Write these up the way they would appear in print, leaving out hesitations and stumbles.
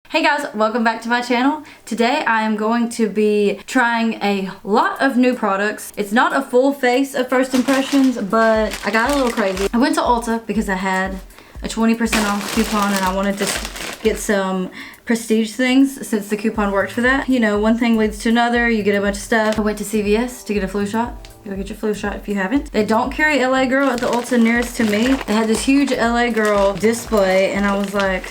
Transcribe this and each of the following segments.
Hey guys, welcome back to my channel. Today I am going to be trying a lot of new products. It's not a full face of first impressions, but I got a little crazy. I went to Ulta because I had a 20% off coupon and I wanted to get some prestige things since the coupon worked for that. You know, one thing leads to another, you get a bunch of stuff. I went to CVS to get a flu shot. Go get your flu shot if you haven't. They don't carry LA Girl at the Ulta nearest to me. They had this huge LA Girl display and I was like,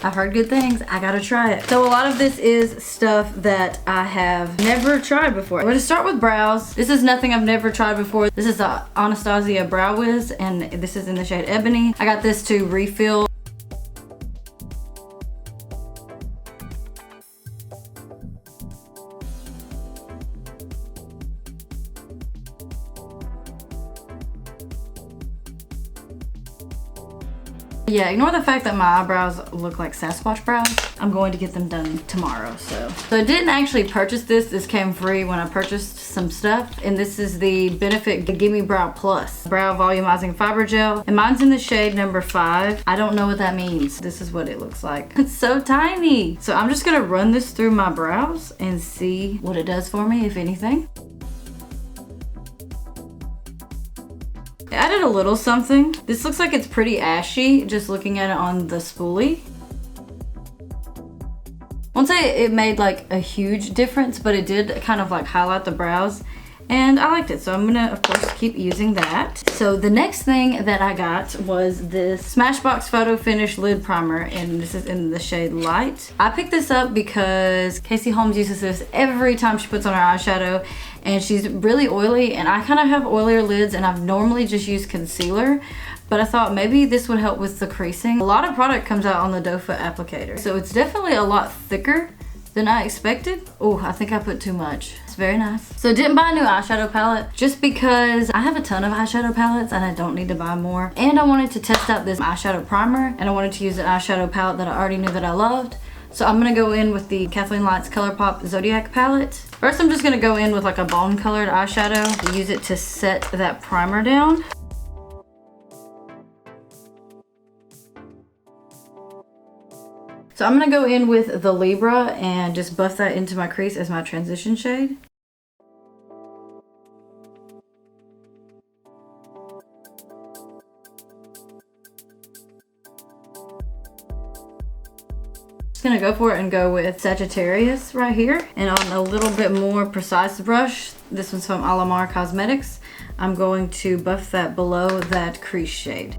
I've heard good things, I gotta try it. So a lot of this is stuff that I have never tried before. I'm gonna start with brows. This is nothing I've never tried before. This is the Anastasia Brow Wiz and this is in the shade Ebony. I got this to refill. Yeah, ignore the fact that my eyebrows look like Sasquatch brows. I'm going to get them done tomorrow, so I didn't actually purchase this. This came free when I purchased some stuff. And this is the Benefit Gimme Brow Plus Brow Volumizing Fiber Gel. And mine's in the shade number 5. I don't know what that means. This is what it looks like. It's so tiny. So I'm just gonna run this through my brows and see what it does for me, if anything. I added a little something. This looks like it's pretty ashy, just looking at it on the spoolie. I won't say it made like a huge difference, but it did kind of like highlight the brows. And I liked it, so I'm gonna, of course, keep using that. So the next thing that I got was this Smashbox Photo Finish Lid Primer, and this is in the shade Light. I picked this up because Casey Holmes uses this every time she puts on her eyeshadow, and she's really oily, and I kind of have oilier lids, and I've normally just used concealer, but I thought maybe this would help with the creasing. A lot of product comes out on the doe foot applicator, so it's definitely a lot thicker than I expected. Oh, I think I put too much. It's very nice. So I didn't buy a new eyeshadow palette just because I have a ton of eyeshadow palettes and I don't need to buy more. And I wanted to test out this eyeshadow primer and I wanted to use an eyeshadow palette that I already knew that I loved. So I'm gonna go in with the Kathleen Light's Colourpop Zodiac palette. First, I'm just gonna go in with like a bone colored eyeshadow, use it to set that primer down. So I'm gonna go in with the Libra and just buff that into my crease as my transition shade. Just gonna go for it and go with Sagittarius right here. And on a little bit more precise brush, this one's from Alamar Cosmetics, I'm going to buff that below that crease shade.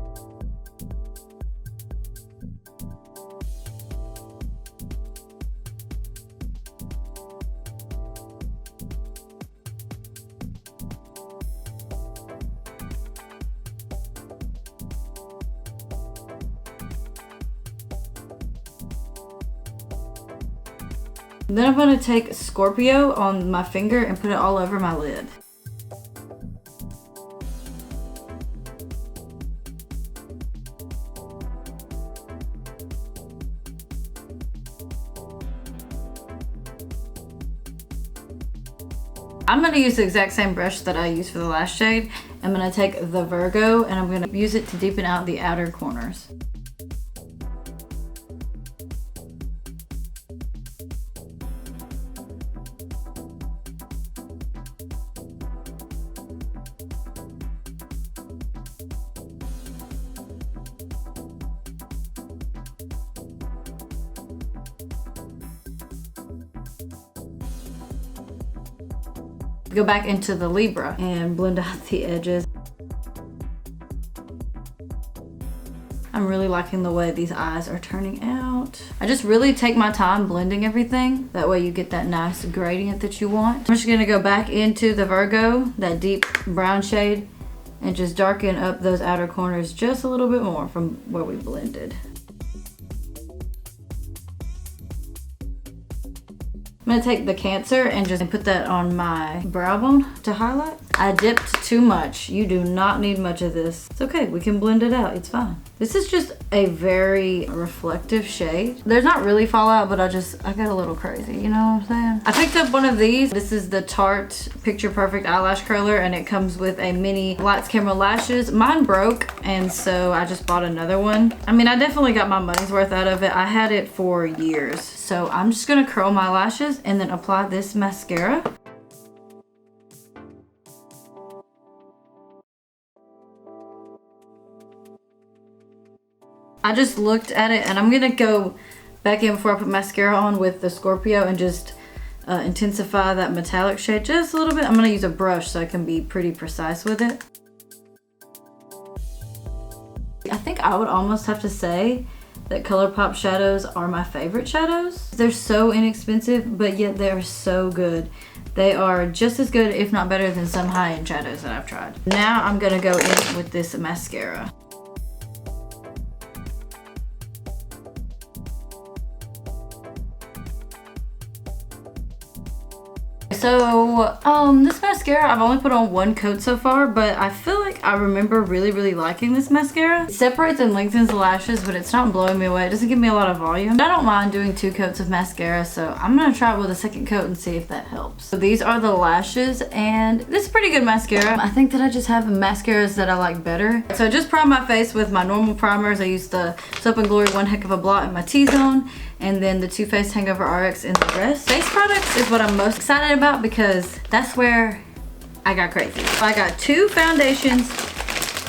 Then I'm going to take Scorpio on my finger and put it all over my lid. I'm going to use the exact same brush that I used for the last shade. I'm going to take the Virgo and I'm going to use it to deepen out the outer corners. Go back into the Libra and blend out the edges. I'm really liking the way these eyes are turning out. I just really take my time blending everything. That way you get that nice gradient that you want. I'm just gonna go back into the Virgo, that deep brown shade, and just darken up those outer corners just a little bit more from where we blended. I'm gonna take the Cancer and just put that on my brow bone to highlight. I dipped too much. You do not need much of this. It's okay, we can blend it out, it's fine. This is just a very reflective shade. There's not really fallout, but I got a little crazy, you know what I'm saying? I picked up one of these. This is the Tarte Picture Perfect Eyelash Curler, and it comes with a mini lights, camera, lashes. Mine broke, and so I just bought another one. I mean, I definitely got my money's worth out of it. I had it for years. So I'm just gonna curl my lashes and then apply this mascara. I just looked at it, and I'm gonna go back in before I put mascara on with the Scorpio and just intensify that metallic shade just a little bit. I'm gonna use a brush so I can be pretty precise with it. I think I would almost have to say that Colourpop shadows are my favorite shadows. They're so inexpensive, but yet they're so good. They are just as good, if not better, than some high-end shadows that I've tried. Now I'm gonna go in with this mascara. So, this mascara, I've only put on one coat so far, but I feel like I remember really liking this mascara. It separates and lengthens the lashes, but it's not blowing me away. It doesn't give me a lot of volume. I don't mind doing 2 coats of mascara, so I'm gonna try it with a second coat and see if that helps. So these are the lashes, and this is pretty good mascara. I think that I just have mascaras that I like better. So I just primed my face with my normal primers. I used the Soap & Glory One Heck of a Blot in my T-zone, and then the Too Faced Hangover RX in the rest. Face products is what I'm most excited about because that's where I got crazy. So I got 2 foundations,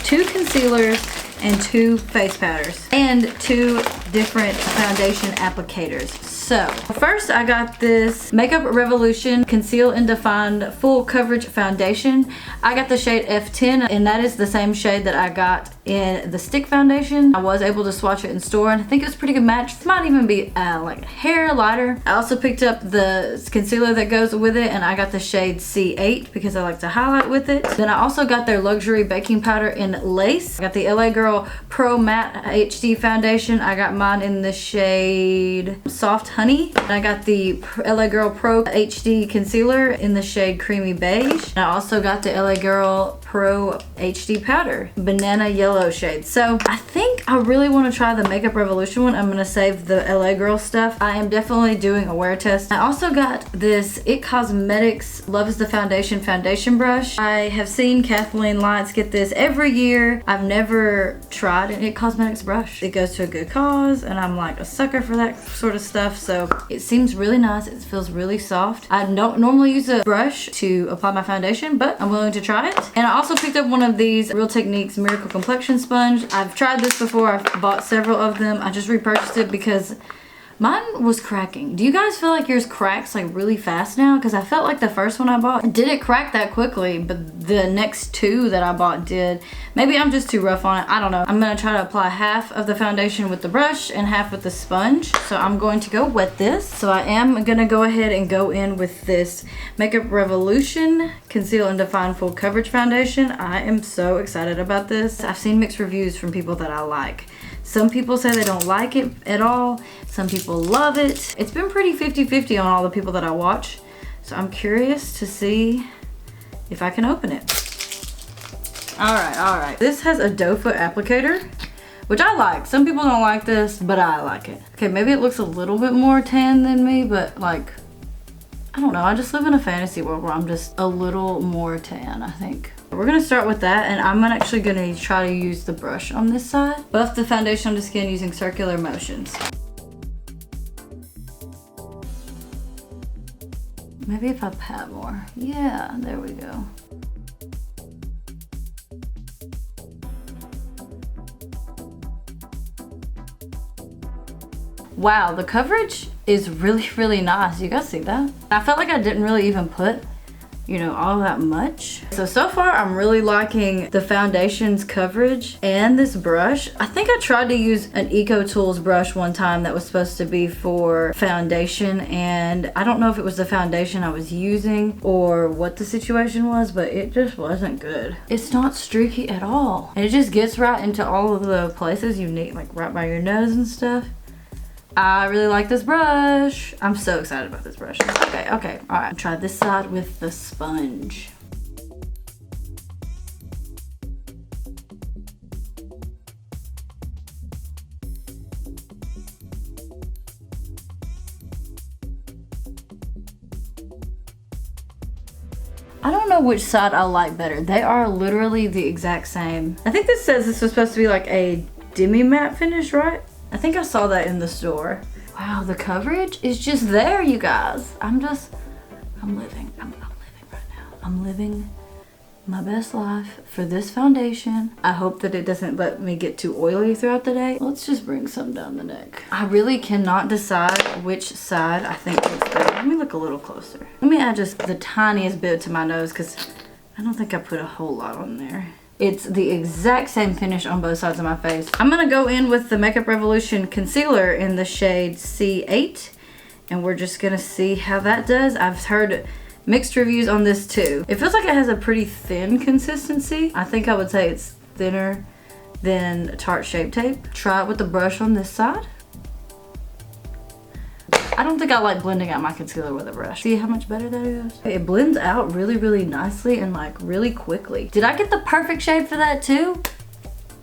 2 concealers, and 2 face powders, and 2 different foundation applicators. So first I got this Makeup Revolution Conceal and Define Full Coverage Foundation. I got the shade F10, and that is the same shade that I got in the stick foundation. I was able to swatch it in store, and I think it was a pretty good match. It might even be like hair lighter. I also picked up the concealer that goes with it, and I got the shade C8 because I like to highlight with it. Then I also got their luxury baking powder in Lace. I got the LA Girl Pro Matte HD Foundation. I got mine in the shade Soft Honey. And I got the LA Girl Pro HD Concealer in the shade Creamy Beige. And I also got the LA Girl Pro HD Powder, Banana Yellow shade. So I think I really want to try the Makeup Revolution one. I'm going to save the LA Girl stuff. I am definitely doing a wear test. I also got this IT Cosmetics Love is the Foundation brush. I have seen Kathleen Lights get this every year. I've never tried an IT Cosmetics brush. It goes to a good cause, and I'm like a sucker for that sort of stuff. So it seems really nice. It feels really soft. I don't normally use a brush to apply my foundation, but I'm willing to try it. And I also picked up one of these Real Techniques Miracle Complexion Sponge. I've tried this before. I've bought several of them. I just repurchased it because mine was cracking. Do you guys feel like yours cracks like really fast now? Because I felt like the first one I bought didn't crack that quickly, but the next 2 that I bought did. Maybe I'm just too rough on it. I don't know. I'm going to try to apply half of the foundation with the brush and half with the sponge. So I'm going to go wet this. So I am going to go ahead and go in with this Makeup Revolution Conceal and Define Full Coverage Foundation. I am so excited about this. I've seen mixed reviews from people that I like. Some people say they don't like it at all. Some people love it. It's been pretty 50-50 on all the people that I watch. So I'm curious to see if I can open it. All right. This has a doe foot applicator, which I like. Some people don't like this, but I like it. Okay, maybe it looks a little bit more tan than me, but like, I don't know. I just live in a fantasy world where I'm just a little more tan, I think. We're gonna start with that, and I'm actually gonna try to use the brush on this side. Buff the foundation on the skin using circular motions. Maybe if I pat more. Yeah, there we go. Wow, the coverage is really nice. You guys see that? I felt like I didn't really even put, you know, all that much. So far I'm really liking the foundation's coverage and this brush. I think I tried to use an Eco Tools brush one time that was supposed to be for foundation, and I don't know if it was the foundation I was using or what the situation was, but it just wasn't good. It's not streaky at all, and it just gets right into all of the places you need, like right by your nose and stuff. I really like this brush. I'm so excited about this brush. Okay, all right. Try this side with the sponge. I don't know which side I like better. They are literally the exact same. I think this says this was supposed to be like a demi matte finish, right? I think I saw that in the store. Wow, the coverage is just there, you guys. I'm living right now. I'm living my best life for this foundation. I hope that it doesn't let me get too oily throughout the day. Let's just bring some down the neck. I really cannot decide which side I think looks better. Let me look a little closer. Let me add just the tiniest bit to my nose because I don't think I put a whole lot on there. It's the exact same finish on both sides of my face. I'm gonna go in with the Makeup Revolution concealer in the shade C8, and we're just gonna see how that does. I've heard mixed reviews on this too. It feels like it has a pretty thin consistency. I think I would say it's thinner than Tarte Shape Tape. Try it with the brush on this side. I don't think I like blending out my concealer with a brush. See how much better that is? It blends out really, really nicely and like really quickly. Did I get the perfect shade for that too?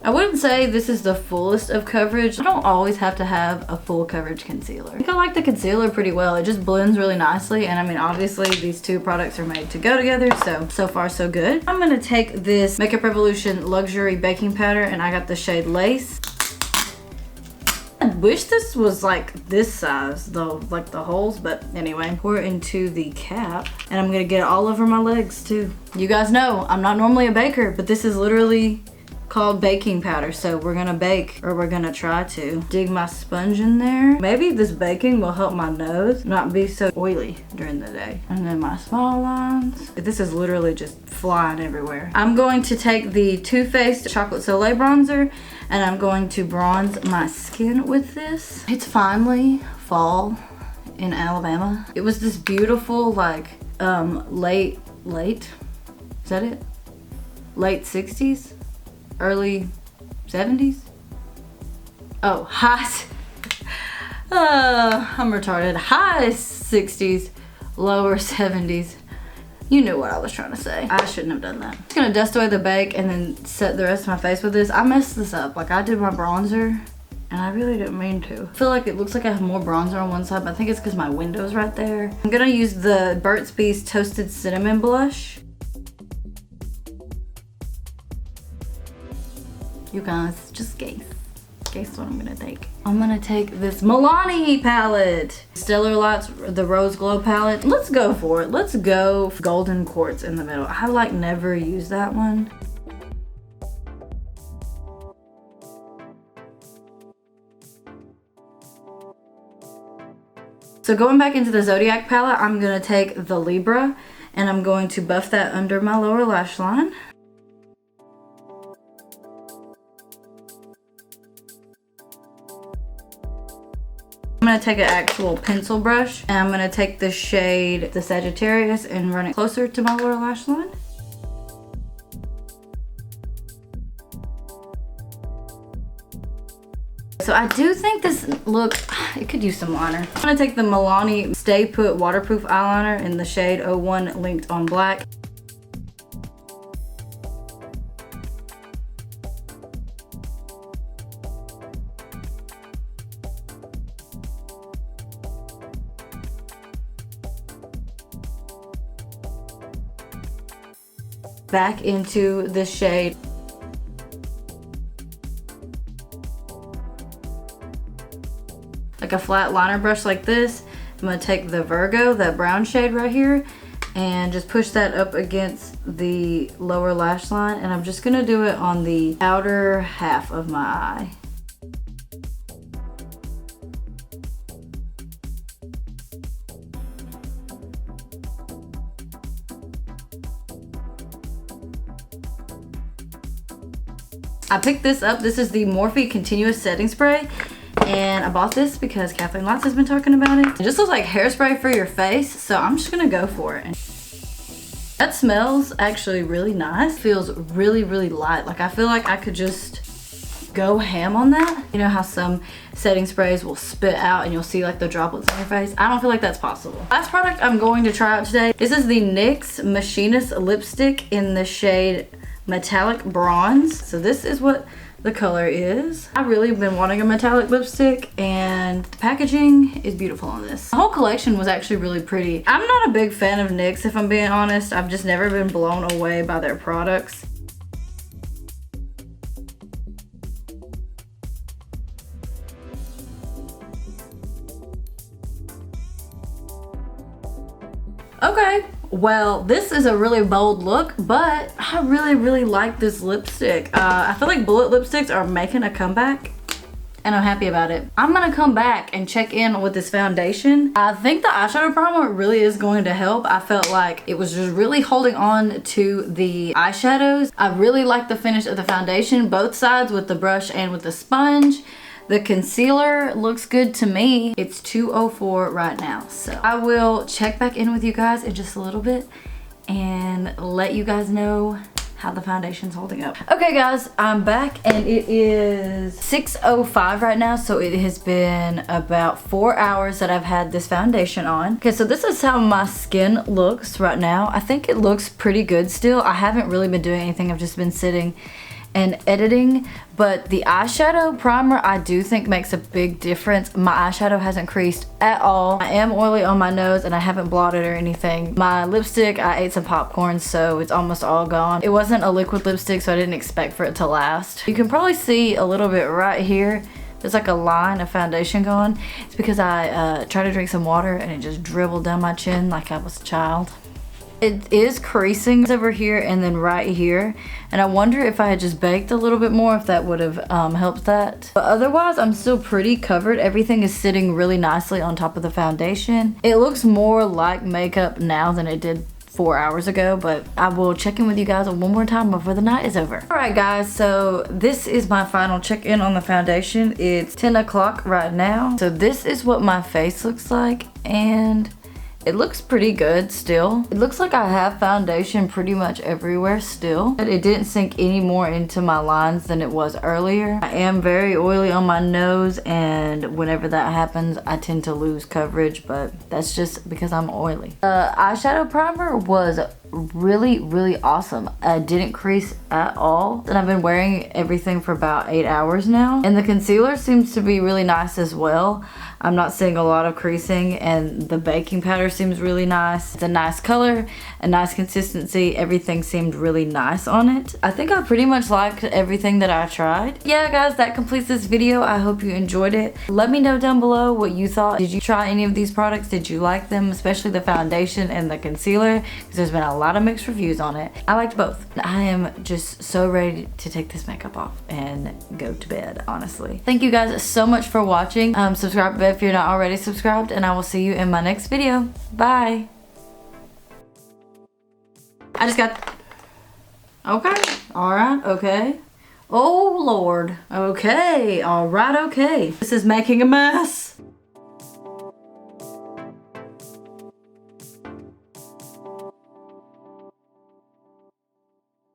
I wouldn't say this is the fullest of coverage. I don't always have to have a full coverage concealer. I think I like the concealer pretty well. It just blends really nicely. And I mean, obviously these two products are made to go together. So far so good. I'm gonna take this Makeup Revolution Luxury Baking Powder and I got the shade Lace. I wish this was like this size though, like the holes, but anyway. Pour it into the cap and I'm gonna get it all over my legs too. You guys know I'm not normally a baker, but this is literally called baking powder, so we're gonna bake, or we're gonna try to. Dig my sponge in there. Maybe this baking will help my nose not be so oily during the day. And then my small lines. This is literally just flying everywhere. I'm going to take the Too Faced Chocolate Soleil bronzer and I'm going to bronze my skin with this. It's finally fall in Alabama. It was this beautiful like late, is that it? Late 60s? Early 70s? Oh, high, I'm retarded. High 60s, lower 70s. You knew what I was trying to say. I shouldn't have done that. I'm just gonna dust away the bake and then set the rest of my face with this. I messed this up. Like I did my bronzer and I really didn't mean to. I feel like it looks like I have more bronzer on one side, but I think it's because my window's right there. I'm gonna use the Burt's Bees Toasted Cinnamon Blush. You guys, just guess what I'm gonna take. I'm gonna take this Milani palette. Stellar Lights, the Rose Glow palette. Let's go for it. Let's go Golden Quartz in the middle. I like never use that one. So going back into the Zodiac palette, I'm gonna take the Libra and I'm going to buff that under my lower lash line. I'm gonna take an actual pencil brush and I'm gonna take the shade, the Sagittarius, and run it closer to my lower lash line. So I do think this look, it could use some liner. I'm gonna take the Milani Stay Put Waterproof Eyeliner in the shade 01 Linked on Black. Back into the shade. Like a flat liner brush like this. I'm gonna take the Virgo, that brown shade right here, and just push that up against the lower lash line. And I'm just gonna do it on the outer half of my eye. I picked this up. This is the Morphe Continuous Setting Spray. And I bought this because Kathleen Lots has been talking about it. It just looks like hairspray for your face. So I'm just gonna go for it. That smells actually really nice. Feels really, really light. Like I feel like I could just go ham on that. You know how some setting sprays will spit out and you'll see like the droplets on your face? I don't feel like that's possible. Last product I'm going to try out today. This is the NYX Machinist lipstick in the shade Metallic Bronze. So this is what the color is. I've really been wanting a metallic lipstick, and the packaging is beautiful on this. The whole collection was actually really pretty. I'm not a big fan of NYX, if I'm being honest. I've just never been blown away by their products. Okay, well, this is a really bold look, but I really like this lipstick. I feel like bullet lipsticks are making a comeback, and I'm happy about it. I'm gonna come back and check in with this foundation. I think the eyeshadow primer really is going to help. I felt like it was just really holding on to the eyeshadows. I really like the finish of the foundation, both sides, with the brush and with the sponge. The concealer looks good to me. It's 204 right now. So I will check back in with you guys in just a little bit and let you guys know how the foundation's holding up. Okay guys, I'm back and it is 6:05 right now. So it has been about 4 hours that I've had this foundation on. Okay, so this is how my skin looks right now. I think it looks pretty good still. I haven't really been doing anything. I've just been sitting and editing, but the eyeshadow primer I do think makes a big difference. My eyeshadow hasn't creased at all. I am oily on my nose and I haven't blotted or anything. My lipstick, I ate some popcorn, so it's almost all gone. It wasn't a liquid lipstick, so I didn't expect for it to last. You can probably see a little bit right here. There's like a line of foundation going. It's because I tried to drink some water and it just dribbled down my chin like I was a child. It is creasing over here and then right here, and I wonder if I had just baked a little bit more, if that would have helped that. But otherwise, I'm still pretty covered. Everything is sitting really nicely on top of the foundation. It looks more like makeup now than it did 4 hours ago, but I will check in with you guys one more time before the night is over. All right guys, so this is my final check-in on the foundation. It's 10 o'clock right now. So this is what my face looks like, and it looks pretty good still. It looks like I have foundation pretty much everywhere still. But it didn't sink any more into my lines than it was earlier. I am very oily on my nose, and whenever that happens, I tend to lose coverage, but that's just because I'm oily. The eyeshadow primer was really awesome. I didn't crease at all, and I've been wearing everything for about 8 hours now. And the concealer seems to be really nice as well. I'm not seeing a lot of creasing, and the baking powder seems really nice. It's a nice color, a nice consistency. Everything seemed really nice on it. I think I pretty much liked everything that I tried. Yeah guys, that completes this video. I hope you enjoyed it. Let me know down below what you thought. Did you try any of these products? Did you like them, especially the foundation and the concealer? Because there's been a lot of mixed reviews on it. I liked both. I am just so ready to take this makeup off and go to bed, honestly. Thank you guys so much for watching. Subscribe if you're not already subscribed, and I will see you in my next video. Bye. I just got... Okay. Alright. Okay. Oh Lord. Okay. Alright. Okay. This is making a mess.